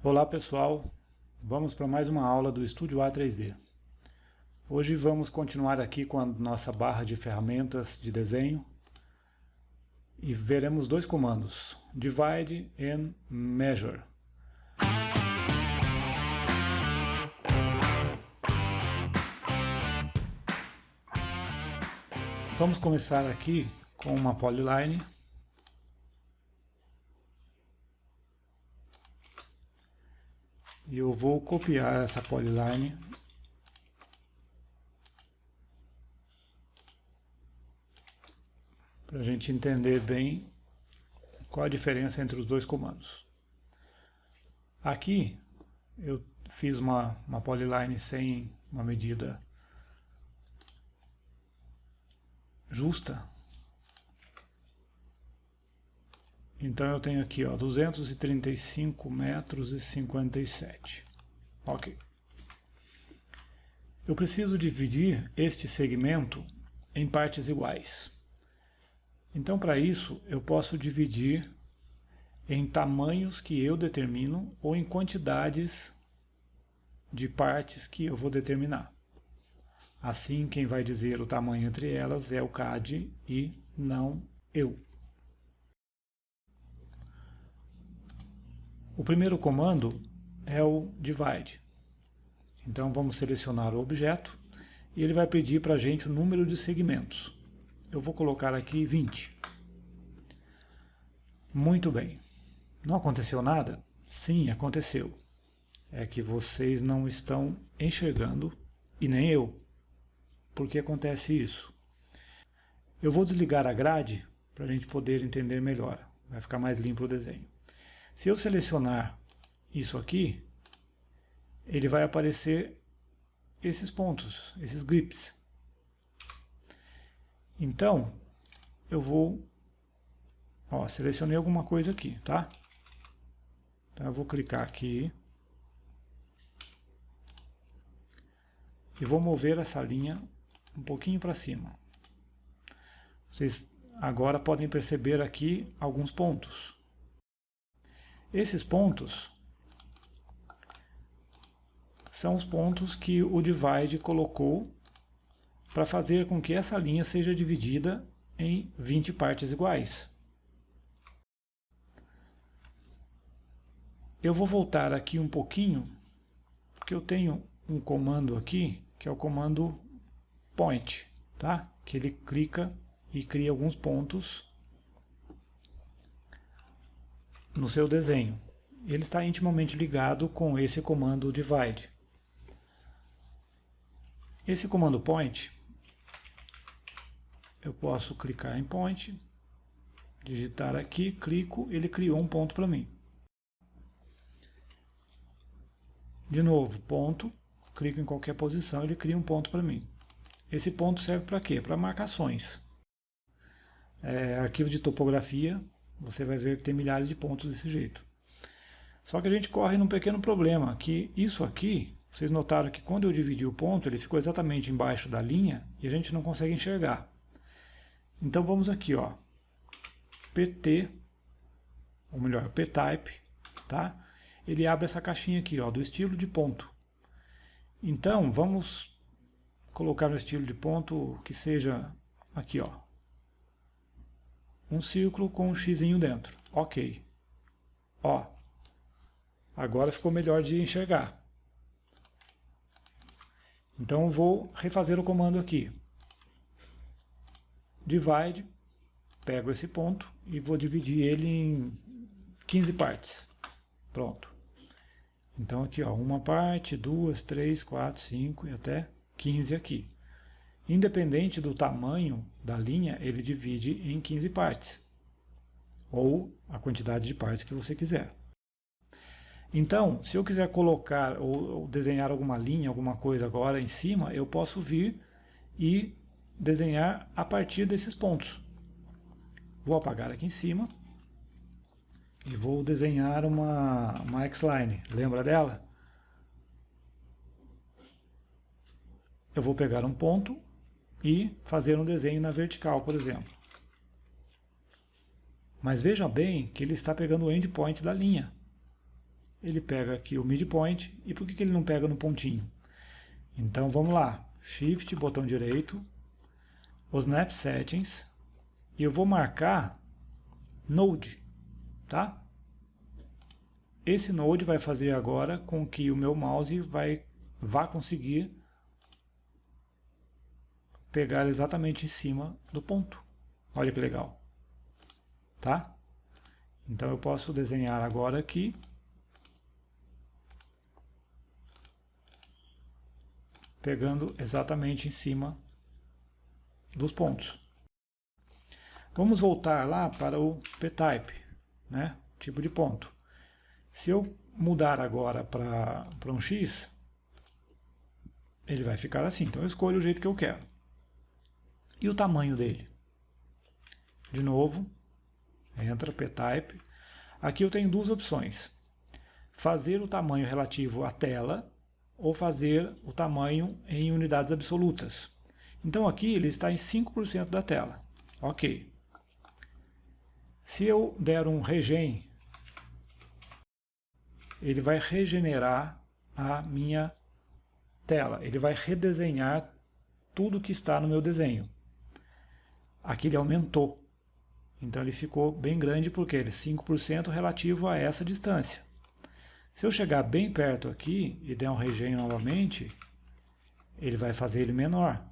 Olá pessoal, vamos para mais uma aula do Studio A3D. Hoje vamos continuar aqui com a nossa barra de ferramentas de desenho e veremos dois comandos, Divide and Measure. Vamos começar aqui com uma polyline. E eu vou copiar essa polyline para a gente entender bem qual a diferença entre os dois comandos. Aqui eu fiz uma polyline sem uma medida justa. Então eu tenho aqui 235 metros e 57. Ok. Eu preciso dividir este segmento em partes iguais. Então para isso eu posso dividir em tamanhos que eu determino ou em quantidades de partes que eu vou determinar. Assim quem vai dizer o tamanho entre elas é o CAD e não eu. O primeiro comando é o divide. Então vamos selecionar o objeto e ele vai pedir para a gente o número de segmentos. Eu vou colocar aqui 20. Muito bem. Não aconteceu nada? Sim, aconteceu. É que vocês não estão enxergando e nem eu. Por que acontece isso? Eu vou desligar a grade para a gente poder entender melhor. Vai ficar mais limpo o desenho. Se eu selecionar isso aqui, ele vai aparecer esses pontos, esses grips. Então, eu vou, selecionei alguma coisa aqui, tá? Então eu vou clicar aqui e vou mover essa linha um pouquinho para cima. Vocês agora podem perceber aqui alguns pontos. Esses pontos são os pontos que o Divide colocou para fazer com que essa linha seja dividida em 20 partes iguais. Eu vou voltar aqui um pouquinho, porque eu tenho um comando aqui, que é o comando Point, tá? Que ele clica e cria alguns pontos no seu desenho. Ele está intimamente ligado com esse comando divide. Esse comando point, eu posso clicar em point, digitar aqui, clico, ele criou um ponto para mim. De novo, ponto, clico em qualquer posição, ele cria um ponto para mim. Esse ponto serve para quê? Para marcações. Arquivo de topografia, você vai ver que tem milhares de pontos desse jeito. Só que a gente corre num pequeno problema, que isso aqui, vocês notaram que quando eu dividi o ponto, ele ficou exatamente embaixo da linha e a gente não consegue enxergar. Então vamos aqui, PT, ou melhor, P-Type, tá? Ele abre essa caixinha aqui, do estilo de ponto. Então vamos colocar no estilo de ponto que seja aqui, um círculo com um xizinho dentro. Ok. Agora ficou melhor de enxergar. Então eu vou refazer o comando aqui. Divide, pego esse ponto e vou dividir ele em 15 partes. Pronto. Então aqui, uma parte, 2, 3, 4, 5 e até 15 aqui. Independente do tamanho da linha, ele divide em 15 partes, ou a quantidade de partes que você quiser. Então, se eu quiser colocar ou desenhar alguma linha, alguma coisa agora em cima, eu posso vir e desenhar a partir desses pontos. Vou apagar aqui em cima e vou desenhar uma X-Line. Lembra dela? Eu vou pegar um ponto e fazer um desenho na vertical, por exemplo. Mas veja bem que ele está pegando o endpoint da linha. ele pega aqui o midpoint. E por que ele não pega no pontinho? Então vamos lá, Shift, botão direito, os Snap Settings, e eu vou marcar Node, tá? Esse Node vai fazer agora com que o meu mouse vá conseguir pegar exatamente em cima do ponto. Olha que legal, tá? Então eu posso desenhar agora aqui, pegando exatamente em cima dos pontos. Vamos voltar lá para o P-Type, né? Tipo de ponto. Se eu mudar agora para um X, ele vai ficar assim. Então eu escolho o jeito que eu quero. E o tamanho dele? De novo, entra P-Type. Aqui eu tenho duas opções. Fazer o tamanho relativo à tela ou fazer o tamanho em unidades absolutas. Então aqui ele está em 5% da tela. Ok. Se eu der um regen, ele vai regenerar a minha tela. Ele vai redesenhar tudo que está no meu desenho. Aqui ele aumentou. Então ele ficou bem grande porque ele é 5% relativo a essa distância. Se eu chegar bem perto aqui e der um regen novamente, ele vai fazer ele menor.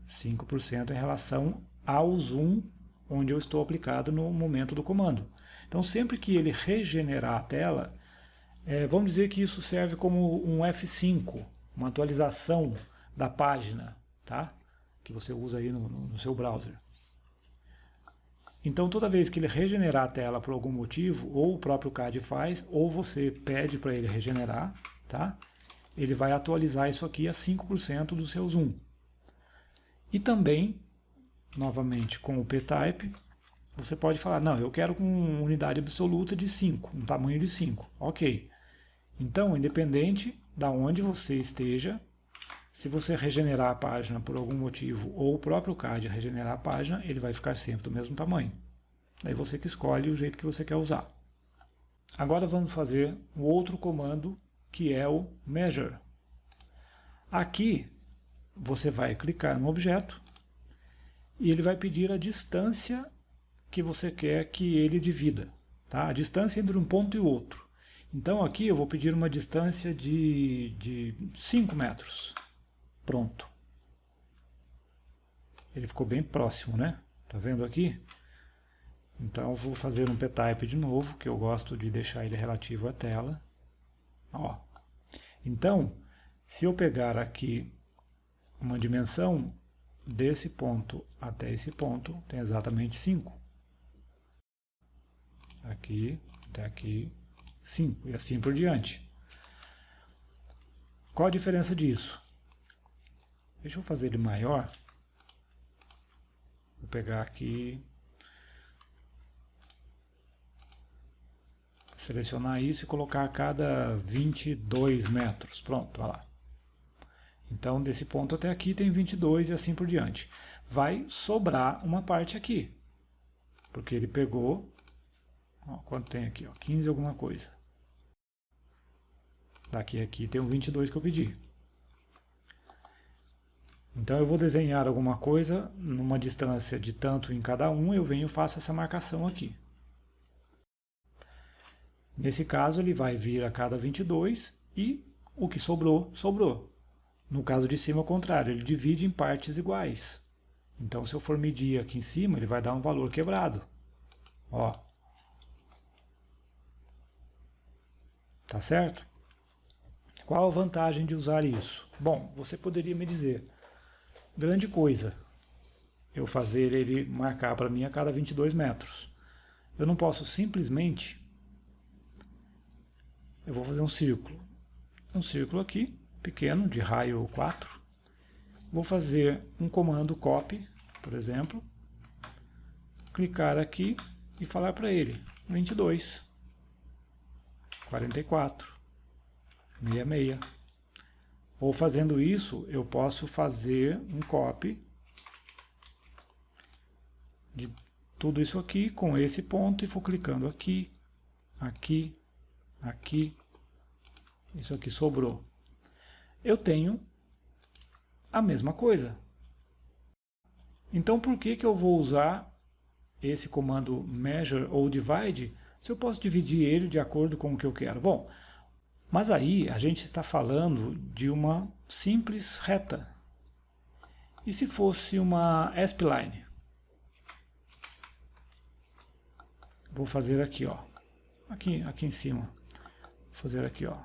5% em relação ao zoom onde eu estou aplicado no momento do comando. Então sempre que ele regenerar a tela, vamos dizer que isso serve como um F5, uma atualização da página, tá? Que você usa aí no seu browser. Então toda vez que ele regenerar a tela por algum motivo, ou o próprio CAD faz, ou você pede para ele regenerar, tá? Ele vai atualizar isso aqui a 5% do seu zoom. E também, novamente com o P-Type, você pode falar, não, eu quero com unidade absoluta de 5, um tamanho de 5. Ok. Então, independente da onde você esteja, se você regenerar a página por algum motivo, ou o próprio CAD regenerar a página, ele vai ficar sempre do mesmo tamanho. Daí você que escolhe o jeito que você quer usar. Agora vamos fazer o outro comando, que é o Measure. Aqui, você vai clicar no objeto, e ele vai pedir a distância que você quer que ele divida. Tá? A distância entre um ponto e outro. Então aqui eu vou pedir uma distância de 5 metros. Pronto. Ele ficou bem próximo, né? Tá vendo aqui? Então eu vou fazer um P-Type de novo, que eu gosto de deixar ele relativo à tela. Ó. Então, se eu pegar aqui uma dimensão desse ponto até esse ponto, tem exatamente 5. Aqui até aqui, 5, e assim por diante. Qual a diferença disso? Deixa eu fazer ele maior. Vou pegar aqui, selecionar isso e colocar a cada 22 metros. Pronto, olha lá. Então, desse ponto até aqui tem 22 e assim por diante. Vai sobrar uma parte aqui, porque ele pegou, ó, quanto tem aqui? Ó, 15 alguma coisa. Daqui a aqui tem o 22 que eu pedi. Então eu vou desenhar alguma coisa numa distância de tanto em cada um, eu venho e faço essa marcação aqui. Nesse caso ele vai vir a cada 22 e o que sobrou, sobrou. No caso de cima, ao contrário, ele divide em partes iguais. Então se eu for medir aqui em cima, ele vai dar um valor quebrado. Ó. Tá certo? Qual a vantagem de usar isso? Bom, você poderia me dizer, grande coisa, eu fazer ele marcar para mim a cada 22 metros. Eu não posso simplesmente, eu vou fazer um círculo aqui, pequeno, de raio 4. Vou fazer um comando copy, por exemplo, clicar aqui e falar para ele 22, 44, 66. Ou fazendo isso, eu posso fazer um copy de tudo isso aqui com esse ponto e vou clicando aqui, aqui, aqui, isso aqui sobrou. Eu tenho a mesma coisa. Então por que eu vou usar esse comando measure ou divide se eu posso dividir ele de acordo com o que eu quero? Bom, mas aí a gente está falando de uma simples reta. E se fosse uma spline? Vou fazer aqui, ó. Aqui em cima. Vou fazer aqui, ó.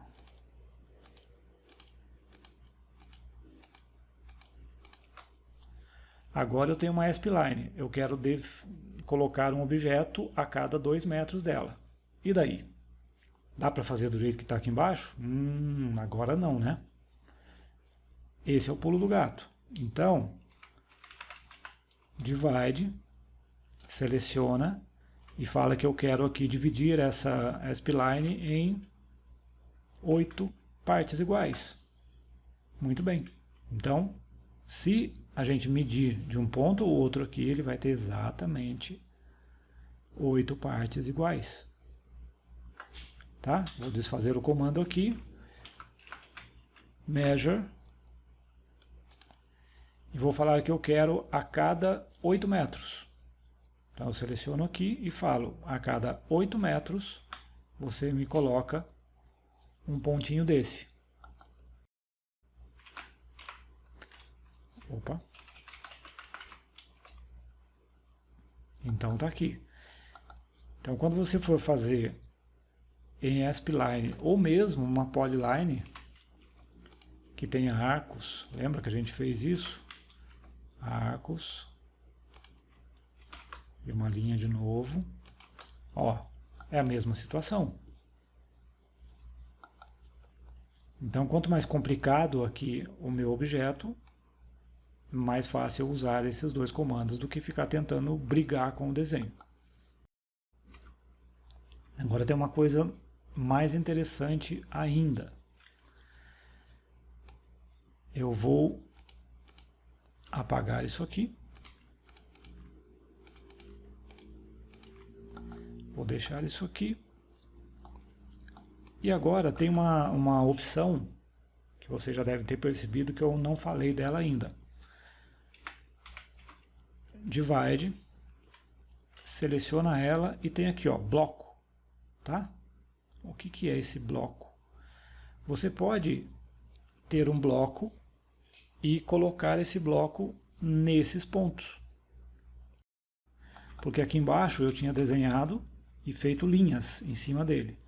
Agora eu tenho uma spline. Eu quero colocar um objeto a cada 2 metros dela. E daí? Dá para fazer do jeito que está aqui embaixo? Agora não, né? Esse é o pulo do gato. Então, divide, seleciona e fala que eu quero aqui dividir essa spline em 8 partes iguais. Muito bem. Então, se a gente medir de um ponto ao outro aqui, ele vai ter exatamente 8 partes iguais. Tá? Vou desfazer o comando aqui. Measure. E vou falar que eu quero a cada 8 metros. Então eu seleciono aqui e falo, a cada 8 metros, você me coloca um pontinho desse. Opa. Então tá aqui. Então quando você for fazer em spline ou mesmo uma polyline que tenha arcos, lembra que a gente fez isso? Arcos e uma linha de novo. Ó, é a mesma situação. Então quanto mais complicado aqui o meu objeto, mais fácil usar esses dois comandos do que ficar tentando brigar com o desenho. Agora tem uma coisa mais interessante ainda. Eu vou apagar isso aqui. Vou deixar isso aqui. E agora tem uma opção que você já deve ter percebido que eu não falei dela ainda. Divide, seleciona ela e tem aqui, ó, bloco, tá? O que é esse bloco? Você pode ter um bloco e colocar esse bloco nesses pontos. Porque aqui embaixo eu tinha desenhado e feito linhas em cima dele.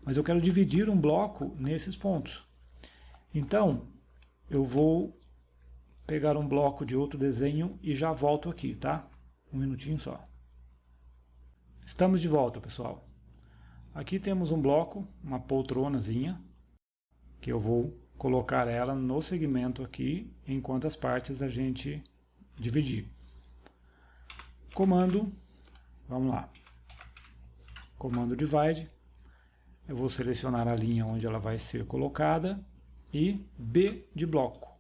Mas eu quero dividir um bloco nesses pontos. Então, eu vou pegar um bloco de outro desenho e já volto aqui, tá? Um minutinho só. Estamos de volta, pessoal. Aqui temos um bloco, uma poltronazinha, que eu vou colocar ela no segmento aqui, enquanto as partes a gente dividir. Comando, vamos lá. Comando divide. Eu vou selecionar a linha onde ela vai ser colocada e B de bloco.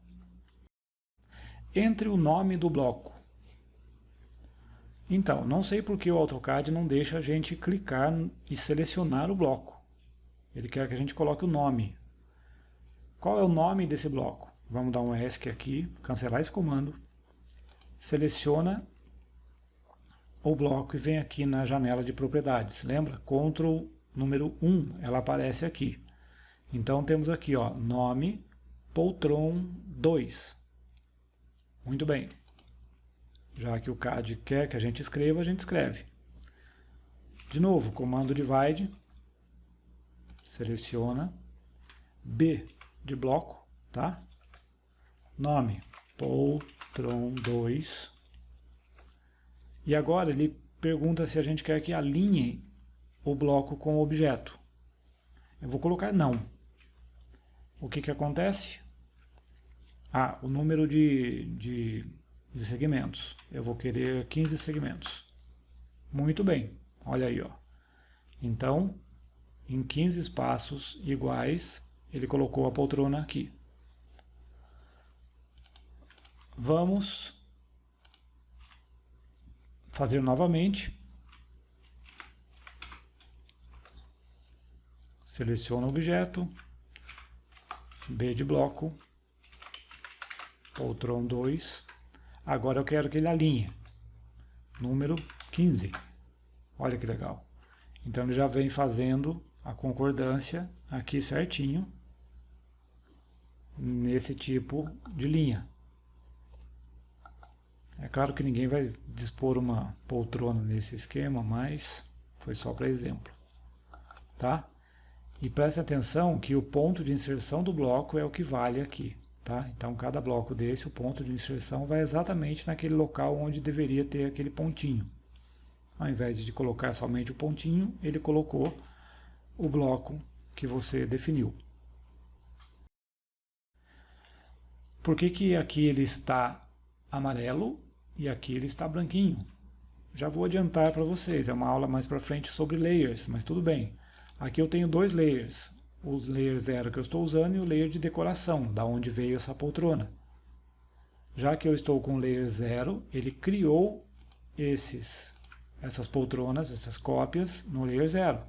Entre o nome do bloco. Então, não sei porque o AutoCAD não deixa a gente clicar e selecionar o bloco. Ele quer que a gente coloque o nome. Qual é o nome desse bloco? Vamos dar um ESC aqui, cancelar esse comando. Seleciona o bloco e vem aqui na janela de propriedades. Lembra? Ctrl número 1, ela aparece aqui. Então temos aqui, ó, nome poltron 2. Muito bem. Já que o CAD quer que a gente escreva, a gente escreve. De novo, comando divide, seleciona, B de bloco, tá? Nome, poltron 2. E agora ele pergunta se a gente quer que alinhe o bloco com o objeto. Eu vou colocar não. O que acontece? O número de segmentos. Eu vou querer 15 segmentos. Muito bem. Olha aí, ó. Então, em 15 espaços iguais, ele colocou a poltrona aqui. Vamos fazer novamente. Seleciona o objeto, B de bloco, poltron 2. Agora eu quero que ele alinhe. Número 15. Olha que legal. Então ele já vem fazendo a concordância aqui certinho, nesse tipo de linha. É claro que ninguém vai dispor uma poltrona nesse esquema, mas foi só para exemplo. Tá? E preste atenção que o ponto de inserção do bloco é o que vale aqui. Tá? Então cada bloco desse, o ponto de inserção vai exatamente naquele local onde deveria ter aquele pontinho. Ao invés de colocar somente o pontinho, ele colocou o bloco que você definiu. Por que que aqui ele está amarelo e aqui ele está branquinho? Já vou adiantar para vocês, é uma aula mais para frente sobre layers, mas tudo bem. Aqui eu tenho dois layers, o layer 0 que eu estou usando e o layer de decoração, da onde veio essa poltrona. Já que eu estou com o layer 0, ele criou essas poltronas, essas cópias no layer 0.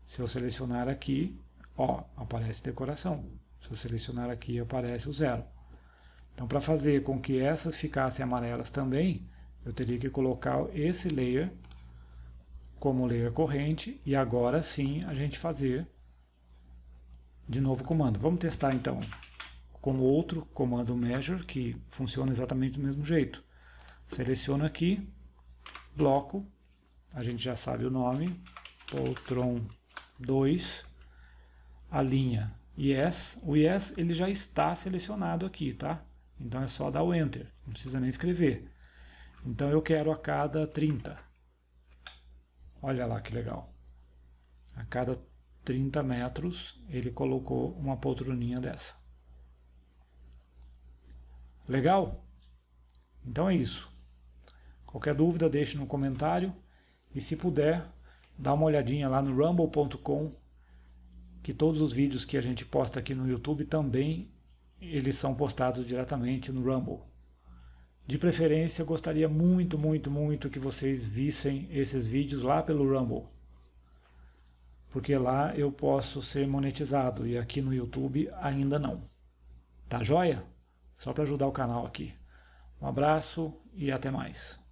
Se eu selecionar aqui, ó, aparece decoração. Se eu selecionar aqui, aparece o 0. Então, para fazer com que essas ficassem amarelas também, eu teria que colocar esse layer como layer corrente e agora sim a gente fazer de novo o comando. Vamos testar então com outro comando measure que funciona exatamente do mesmo jeito. Seleciono aqui, bloco, a gente já sabe o nome, poltron 2, a linha yes, o yes ele já está selecionado aqui, tá? Então é só dar o enter, não precisa nem escrever. Então eu quero a cada 30. Olha lá que legal. A cada 30 metros ele colocou uma poltroninha dessa. Legal? Então é isso. Qualquer dúvida deixe no comentário e se puder, dá uma olhadinha lá no rumble.com, que todos os vídeos que a gente posta aqui no YouTube também eles são postados diretamente no Rumble. De preferência, eu gostaria muito, muito, muito que vocês vissem esses vídeos lá pelo Rumble, porque lá eu posso ser monetizado e aqui no YouTube ainda não. Tá joia? Só para ajudar o canal aqui. Um abraço e até mais.